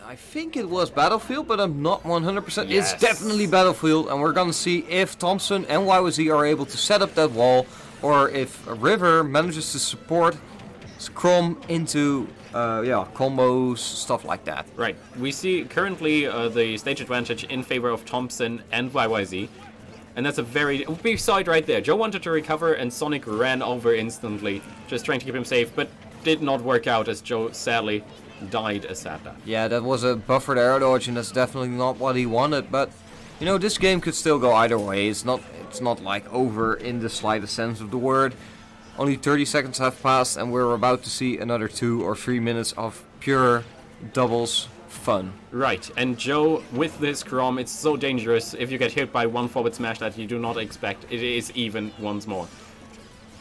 I think it was Battlefield, but I'm not 100%. Yes. It's definitely Battlefield, and we're gonna see if Thompson and whYYZ are able to set up that wall, or if RiVer manages to support Crom into combos, stuff like that. Right. We see currently the stage advantage in favor of Thompson and whYYZ. And that's a very big side right there. Joe wanted to recover, and Sonic ran over instantly, just trying to keep him safe, but did not work out as Joe sadly died a sad death. Yeah, that was a buffered air dodge, and that's definitely not what he wanted. But you know, this game could still go either way. It's not like over in the slightest sense of the word. Only 30 seconds have passed, and we're about to see another 2 or 3 minutes of pure doubles fun. Right, and Joe, with this Crom, it's so dangerous. If you get hit by one forward smash that you do not expect, it is even once more.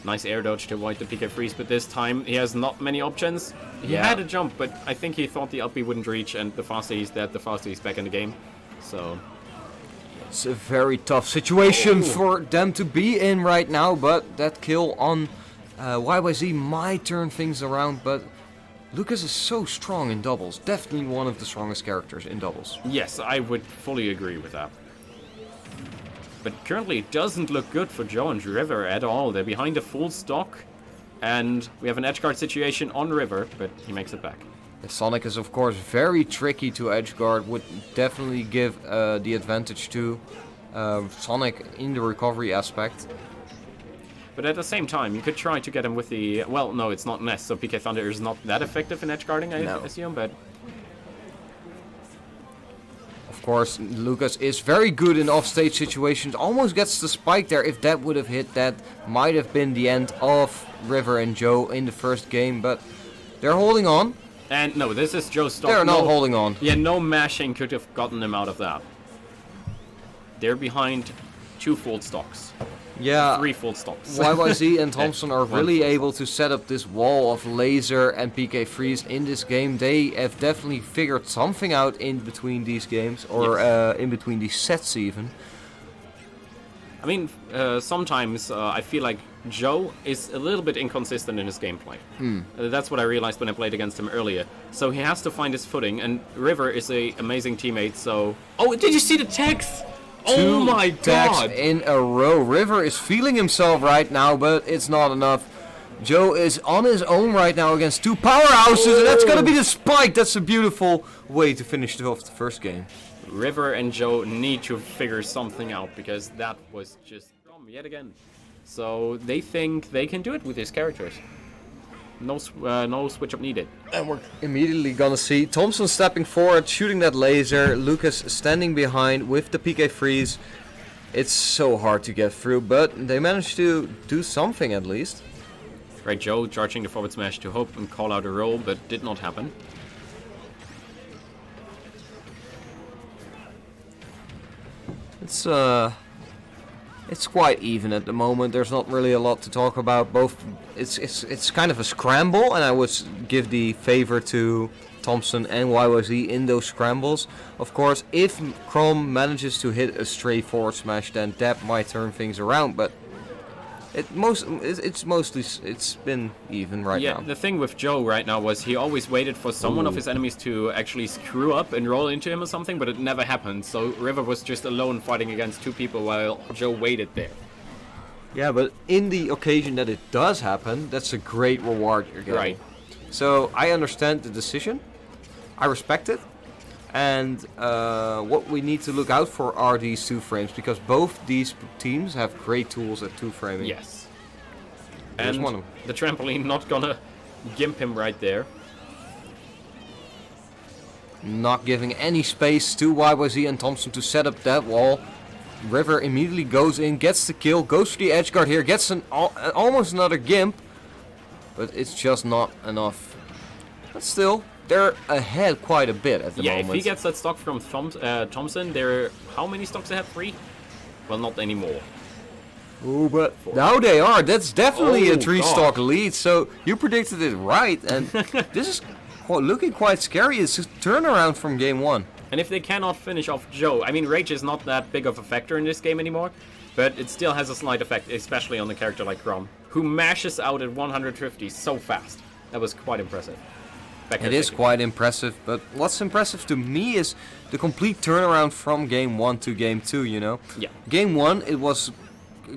Nice air dodge to avoid the PK freeze, but this time he has not many options. He had a jump, but I think he thought the up B wouldn't reach, and the faster he's dead, the faster he's back in the game. So it's a very tough situation for them to be in right now, but that kill on whYYZ might turn things around, but Lucas is so strong in doubles. Definitely one of the strongest characters in doubles. yes, I would fully agree with that. But currently it doesn't look good for Joe and RiVer at all. They're behind a full stock, and we have an edgeguard situation on RiVer, but he makes it back. Sonic is of course very tricky to edgeguard, would definitely give the advantage to Sonic in the recovery aspect. But at the same time, you could try to get him with the... Well, no, it's not Nest, so PK Thunder is not that effective in edgeguarding, I assume, but... Of course, Lucas is very good in offstage situations, almost gets the spike there. If that would have hit, that might have been the end of RiVer and Joe in the first game, but they're holding on. And no, this is Joe's stock. They're not holding on. Yeah, no mashing could have gotten them out of that. They're behind 2 full stocks. Yeah, 3 full stocks. whYYZ and Thompson are really able to set up this wall of laser and PK freeze in this game. They have definitely figured something out in between these games, or in between these sets even. I mean, sometimes I feel like Joe is a little bit inconsistent in his gameplay. That's what I realized when I played against him earlier. So he has to find his footing, and RiVer is an amazing teammate, so... Oh, did you see the text? Oh my god! In a row. RiVer is feeling himself right now, but it's not enough. Joe is on his own right now against 2 powerhouses, and that's gonna be the spike. That's a beautiful way to finish off the first game. RiVer and Joe need to figure something out, because that was just dumb yet again. So they think they can do it with these characters. No switch up needed. And we're immediately gonna see Thompson stepping forward, shooting that laser. Lucas standing behind with the PK freeze. It's so hard to get through, but they managed to do something at least. Right, Joe charging the forward smash to hope and call out a roll, but did not happen. It's quite even at the moment. There's not really a lot to talk about. Both, it's kind of a scramble, and I would give the favor to Thompson and whYYZ in those scrambles. Of course, if Crom manages to hit a straight forward smash, then that might turn things around. But it's been even right now. Yeah, the thing with Joe right now was he always waited for someone of his enemies to actually screw up and roll into him or something, but it never happened. So RiVer was just alone fighting against 2 people while Joe waited there. Yeah, but in the occasion that it does happen, that's a great reward you're getting. Right. So I understand the decision. I respect it. And what we need to look out for are these 2 frames, because both these teams have great tools at 2 framing. Yes. There's And one of them. the trampoline not gonna gimp him right there. Not giving any space to whYYZ and Thompson to set up that wall. RiVer immediately goes in, gets the kill, goes for the edge guard here, gets almost another gimp, but it's just not enough. But still, they're ahead quite a bit at the moment. Yeah, if he gets that stock from Thompson, they're... How many stocks ahead? 3? Well, not anymore. Ooh, but now they are. That's definitely a 3-stock God. lead, so you predicted it right, and this is looking quite scary. It's a turnaround from game 1. And if they cannot finish off Joe, I mean, Rage is not that big of a factor in this game anymore, but it still has a slight effect, especially on a character like Crom, who mashes out at 150 so fast. That was quite impressive. It is quite impressive, but what's impressive to me is the complete turnaround from game 1 to game 2, you know? Yeah. Game 1, it was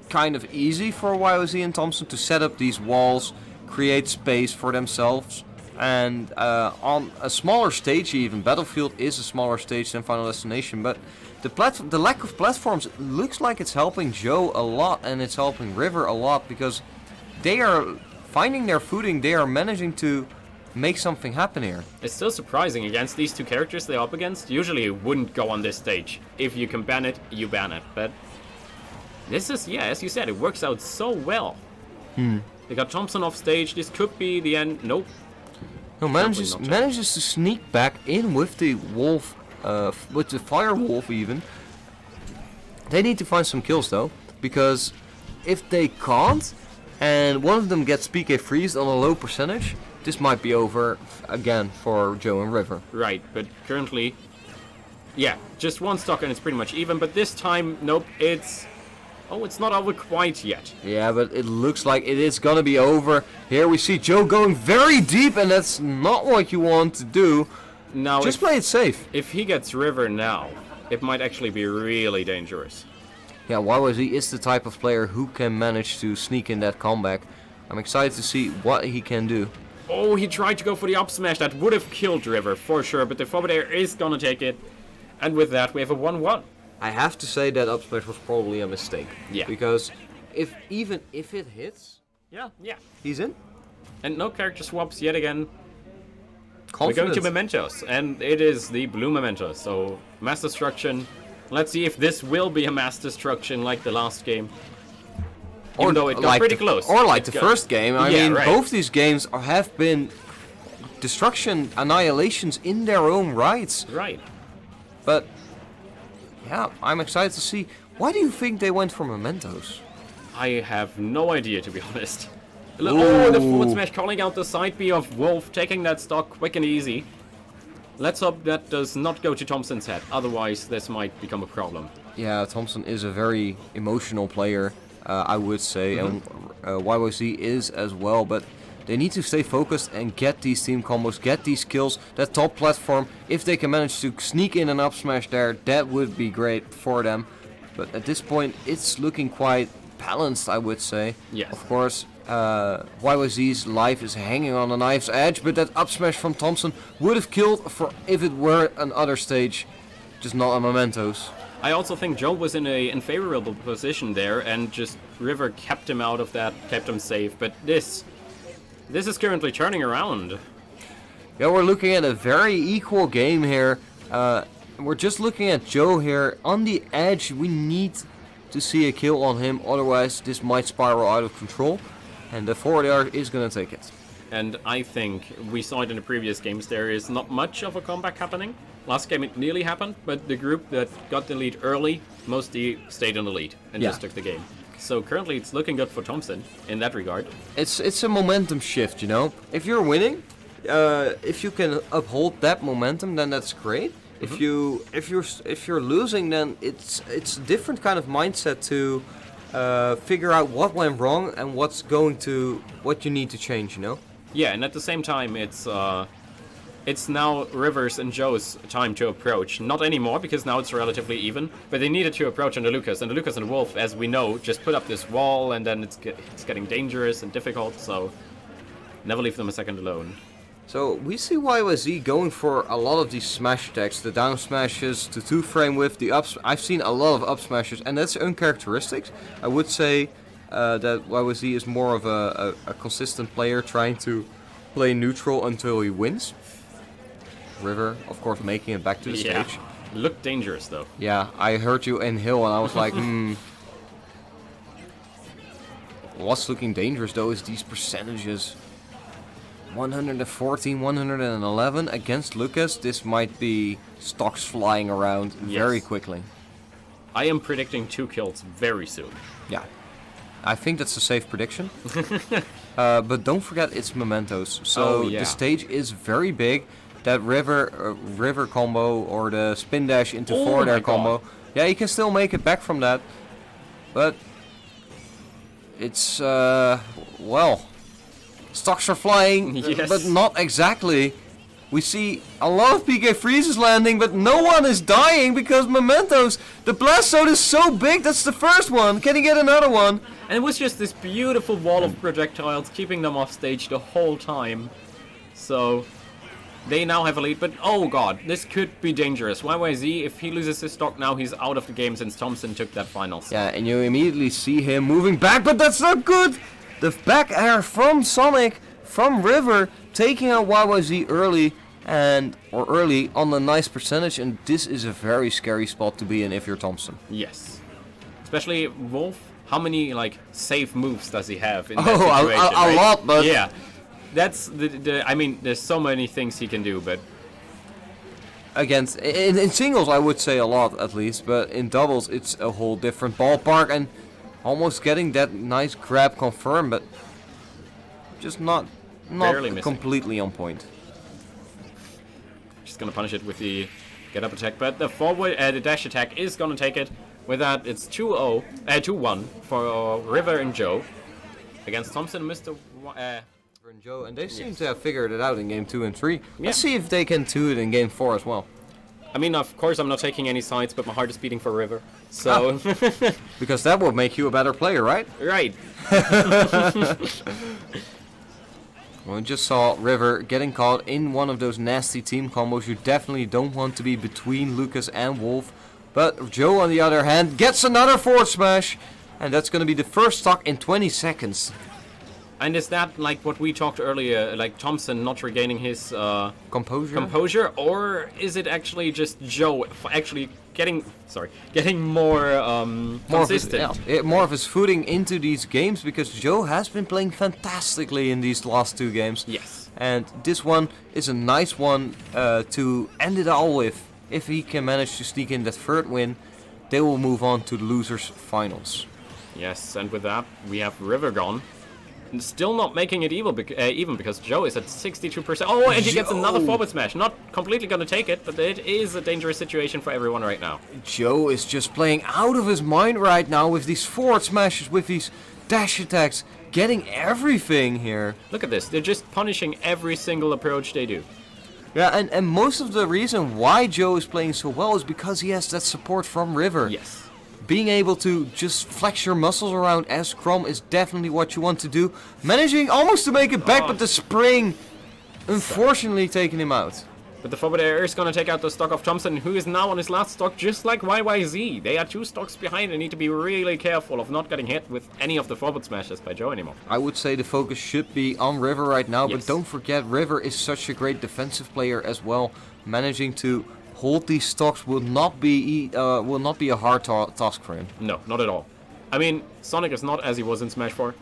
kind of easy for whYYZ and Thompson to set up these walls, create space for themselves, and on a smaller stage even, Battlefield is a smaller stage than Final Destination, but the lack of platforms looks like it's helping Joe a lot, and it's helping RiVer a lot, because they are finding their footing, they are managing to make something happen here. It's still surprising against these two characters they're up against. Usually it wouldn't go on this stage. If you can ban it, you ban it. But this is, yeah, as you said, it works out so well. They got Thompson off stage. This could be the end. Nope. No, manages to sneak back in with the wolf, with the fire wolf even. They need to find some kills though, because if they can't, and one of them gets PK freezed on a low percentage, this might be over again for Joe and RiVer. Right, but currently, yeah, just one stock and it's pretty much even. But this time, nope, it's... Oh, it's not over quite yet. Yeah, but it looks like it is gonna be over. Here we see Joe going very deep, and that's not what you want to do. Now, just play it safe. If he gets RiVer now, it might actually be really dangerous. Yeah, whYYZ is the type of player who can manage to sneak in that comeback. I'm excited to see what he can do. Oh, he tried to go for the up smash. That would have killed RiVer for sure, but the forward air is gonna take it. And with that, we have a 1-1. I have to say that up smash was probably a mistake. Yeah. Because even if it hits, Yeah. he's in. And no character swaps yet again. Confidence. We're going to Mementos, and it is the blue Memento. So, mass destruction. Let's see if this will be a mass destruction like the last game. Even though it got pretty close. Or like the first game. I mean, right. both these games have been destruction, annihilations in their own rights. Right. But, yeah, I'm excited to see. Why do you think they went for Mementos? I have no idea, to be honest. Oh, the forward smash calling out the side B of Wolf, taking that stock quick and easy. Let's hope that does not go to Thompson's head, otherwise this might become a problem. Yeah, Thompson is a very emotional player, I would say, and whYYZ is as well, but they need to stay focused and get these team combos, get these kills, that top platform. If they can manage to sneak in an up smash there, that would be great for them. But at this point, it's looking quite balanced, I would say. Yes. Of course, whYYZ's life is hanging on a knife's edge, but that up smash from Thompson would have killed for if it were another stage, just not a Mementos. I also think Joe was in a unfavorable position there, and just RiVer kept him out of that, kept him safe. But this is currently turning around. Yeah, we're looking at a very equal game here. We're just looking at Joe here on the edge. We need to see a kill on him, otherwise this might spiral out of control, and the forward air is gonna take it. And I think we saw it in the previous games, there is not much of a comeback happening. Last game it nearly happened, but the group that got the lead early mostly stayed in the lead and just took the game. So currently it's looking good for Thompson in that regard. It's a momentum shift, you know. If you're winning, if you can uphold that momentum, then that's great. If you're losing, then it's a different kind of mindset to figure out what went wrong and what you need to change, you know. Yeah, and at the same time, it's now RiVer's and Joe's time to approach. Not anymore, because now it's relatively even. But they needed to approach on the Lucas, and the Lucas and the Wolf, as we know, just put up this wall, and then it's getting dangerous and difficult. So never leave them a second alone. So we see whYYZ going for a lot of these smash attacks, the down smashes, the 2-frame with the ups. I've seen a lot of up smashes, and that's uncharacteristic. I would say that whYYZ is more of a consistent player, trying to play neutral until he wins. RiVer, of course, making it back to the stage. Looked dangerous though. Yeah, I heard you in Hill, and I was like, What's looking dangerous though is these percentages. 114, 111 against Lucas. This might be stocks flying around very quickly. I am predicting 2 kills very soon. Yeah, I think that's a safe prediction. But don't forget it's Mementos. So the stage is very big. That RiVer combo or the spin dash into forward air combo. Yeah, you can still make it back from that. But it's well. Stocks are flying, but not exactly. We see a lot of PK freezes landing, but no one is dying because Mementos, the blast zone is so big. That's the first one. Can he get another one? And it was just this beautiful wall of projectiles keeping them off stage the whole time. So they now have a lead, but oh god, this could be dangerous. whYYZ, if he loses his stock now, he's out of the game since Thompson took that finals. Yeah, and you immediately see him moving back, but that's not good. The back air from Sonic, from RiVer, taking out whYYZ early on a nice percentage, and this is a very scary spot to be in if you're Thompson. Yes. Especially Wolf, how many like safe moves does he have in that situation? A lot, but yeah. That's I mean, there's so many things he can do, but against in singles I would say a lot at least, but in doubles it's a whole different ballpark, and almost getting that nice grab confirmed, but just not completely on point. Just gonna punish it with the get up attack, but the forward the dash attack is gonna take it. With that, it's 2-1 for RiVer and Joe against Thompson and Mr. And Joe, and they seem to have figured it out in game 2 and 3. Let's see if they can do it in game 4 as well. I mean, of course, I'm not taking any sides, but my heart is beating for RiVer. So, because that will make you a better player, right? Right. Well, we just saw RiVer getting caught in one of those nasty team combos. You definitely don't want to be between Lucas and Wolf. But Joe, on the other hand, gets another forward smash, and that's going to be the first stock in 20 seconds. And is that like what we talked earlier, like Thompson not regaining his composure, or is it actually just Joe actually getting more consistent? More of his footing into these games, because Joe has been playing fantastically in these last 2 games. Yes. And this one is a nice one to end it all with. If he can manage to sneak in that 3rd win, they will move on to the losers finals. Yes, and with that we have RiVer gone. Still not making it even because Joe is at 62%. Oh, and he gets another forward smash. Not completely going to take it, but it is a dangerous situation for everyone right now. Joe is just playing out of his mind right now with these forward smashes, with these dash attacks, getting everything here. Look at this. They're just punishing every single approach they do. Yeah, and most of the reason why Joe is playing so well is because he has that support from RiVer. Yes. Being able to just flex your muscles around as Crom is definitely what you want to do. Managing almost to make it back, but the spring unfortunately taking him out. But the forward air is going to take out the stock of Thompson, who is now on his last stock, just like whYYZ. They are 2 stocks behind and need to be really careful of not getting hit with any of the forward smashes by Joe anymore. I would say the focus should be on RiVer right now, yes. But don't forget RiVer is such a great defensive player as well. Managing to hold these stocks will not be a hard task for him. No, not at all. I mean, Sonic is not as he was in Smash 4.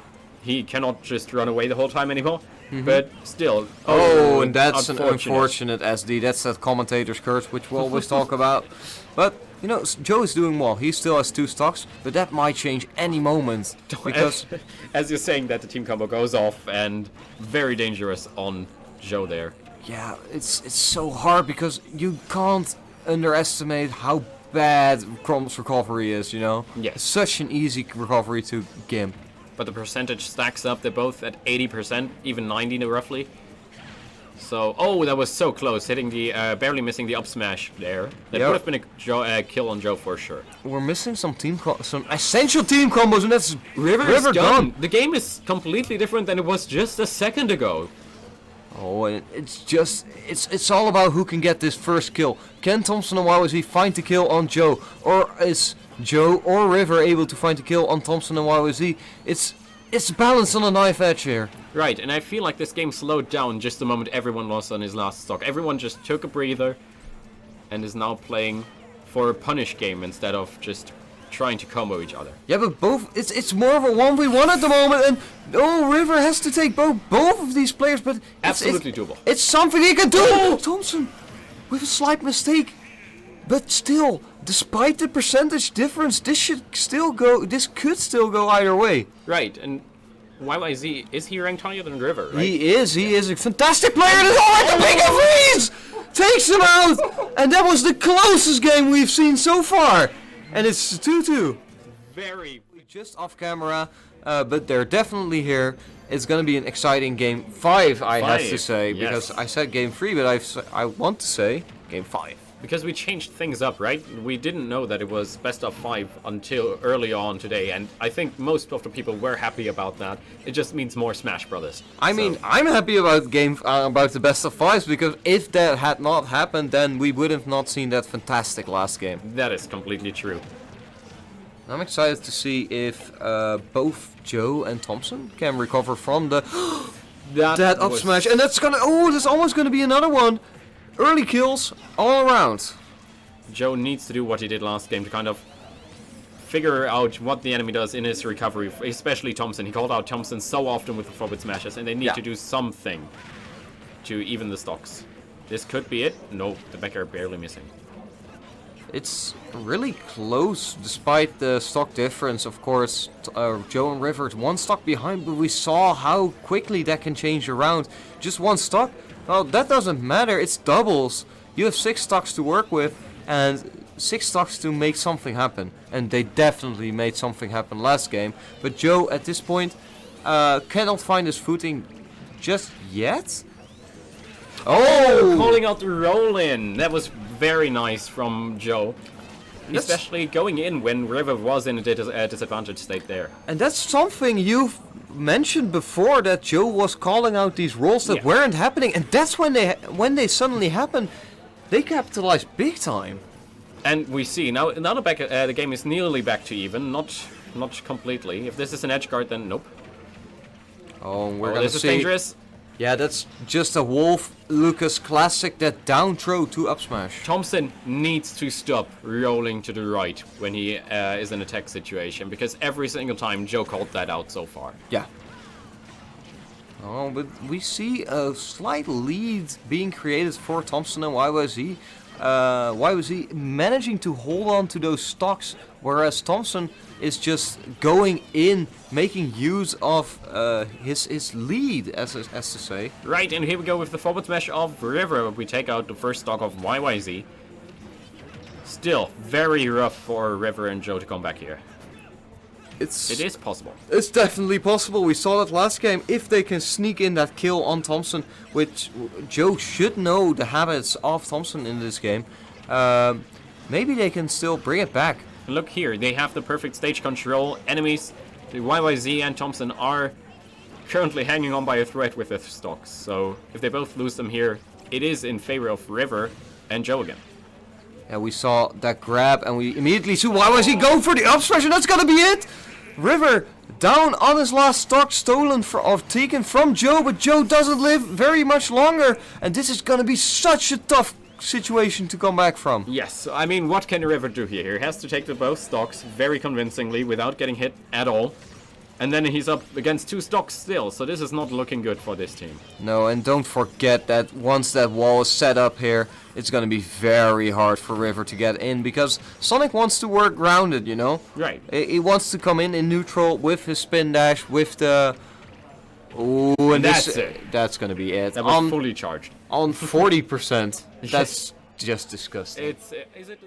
He cannot just run away the whole time anymore. But still. Oh, and that's an unfortunate SD. That's that commentator's curse, which we always talk about. But, you know, Joe is doing well. He still has 2 stocks, but that might change any moment. Because as you're saying that, the team combo goes off, and very dangerous on Joe there. Yeah, it's so hard because you can't underestimate how bad Crom's recovery is, you know? Yes. Such an easy recovery to Gimp. But the percentage stacks up. They're both at 80%, even 90 roughly. So, oh, that was so close, hitting the, barely missing the up smash there. That would have been a kill on Joe for sure. We're missing some essential team combos, and that's RiVer gone. The game is completely different than it was just a second ago. Oh, and it's all about who can get this first kill. Can Thompson and whYYZ find the kill on Joe? Or is Joe or RiVer able to find the kill on Thompson and whYYZ? It's balanced on a knife edge here. Right, and I feel like this game slowed down just the moment everyone lost on his last stock. Everyone just took a breather and is now playing for a punish game instead of just trying to combo each other. Yeah, but it's more of a 1v1 at the moment, and RiVer has to take both of these players, but absolutely doable. It's something he can do. Oh, Thompson with a slight mistake, but still, despite the percentage difference, this could still go either way. Right, and whYYZ, is he ranked higher than RiVer? Right? He is a fantastic player. The big freeze takes him out, and that was the closest game we've seen so far. And it's 2-2. Very. Just off camera, but they're definitely here. it's going to be an exciting game 5, I have to say. Yes. Because I said game 3, but I want to say game 5. Because we changed things up, right? We didn't know that it was best of 5 until early on today, and I think most of the people were happy about that. It just means more Smash Brothers. I mean, I'm happy about about the best of 5s, because if that had not happened, then we would have not seen that fantastic last game. That is completely true. I'm excited to see if both Joe and Thompson can recover from the that up smash, and that's almost gonna be another one. Early kills all around. Joe needs to do what he did last game to kind of figure out what the enemy does in his recovery, especially Thompson. He called out Thompson so often with the forward smashes, and they need to do something to even the stocks. This could be it. No, the Becker barely missing. It's really close, despite the stock difference. Of course, Joe and River 1 stock behind, but we saw how quickly that can change around. Just 1 stock. Well, that doesn't matter, it's doubles. You have 6 stocks to work with, and 6 stocks to make something happen. And they definitely made something happen last game. But Joe, at this point, cannot find his footing just yet. Oh! Calling out the roll-in. That was very nice from Joe. Especially going in when River was in a disadvantaged state there. And that's something you've mentioned before, that Joe was calling out these rolls that weren't happening, and that's when they suddenly happen, they capitalize big time. And we see now the game is nearly back to even, not completely. If this is an edge guard, then nope. Oh, we're gonna this see. is dangerous. Yeah, that's just a Wolf Lucas classic, that down throw to up smash. Thompson needs to stop rolling to the right when he is in a tech situation, because every single time Joe called that out so far. Yeah. Oh, but we see a slight lead being created for Thompson and whYYZ. whYYZ managing to hold on to those stocks, whereas Thompson is just going in, making use of his lead, as to say. Right, and here we go with the forward smash of River. We take out the first stock of whYYZ. Still, very rough for River and Joe to come back here. It is possible. It's definitely possible. We saw that last game. If they can sneak in that kill on Thompson, which Joe should know the habits of Thompson in this game, maybe they can still bring it back. And look here, they have the perfect stage control. Enemies, the whYYZ and Thompson, are currently hanging on by a thread with their stocks. So if they both lose them here, it is in favor of River and Joe again. Yeah, we saw that grab, and we immediately see whYYZ go for the up smash, and that's gonna be it. River down on his last stock, taken from Joe, but Joe doesn't live very much longer, and this is gonna be such a tough situation to come back from. Yes, I mean, what can River do here? He has to take the both stocks very convincingly without getting hit at all. And then he's up against 2 stocks still, so this is not looking good for this team. No, and don't forget that once that wall is set up here, it's going to be very hard for River to get in, because Sonic wants to work grounded, you know? Right. He wants to come in neutral with his spin dash, with the... Ooh, and that's it. That's going to be it. That was fully charged. On 40%. That's just disgusting. Is it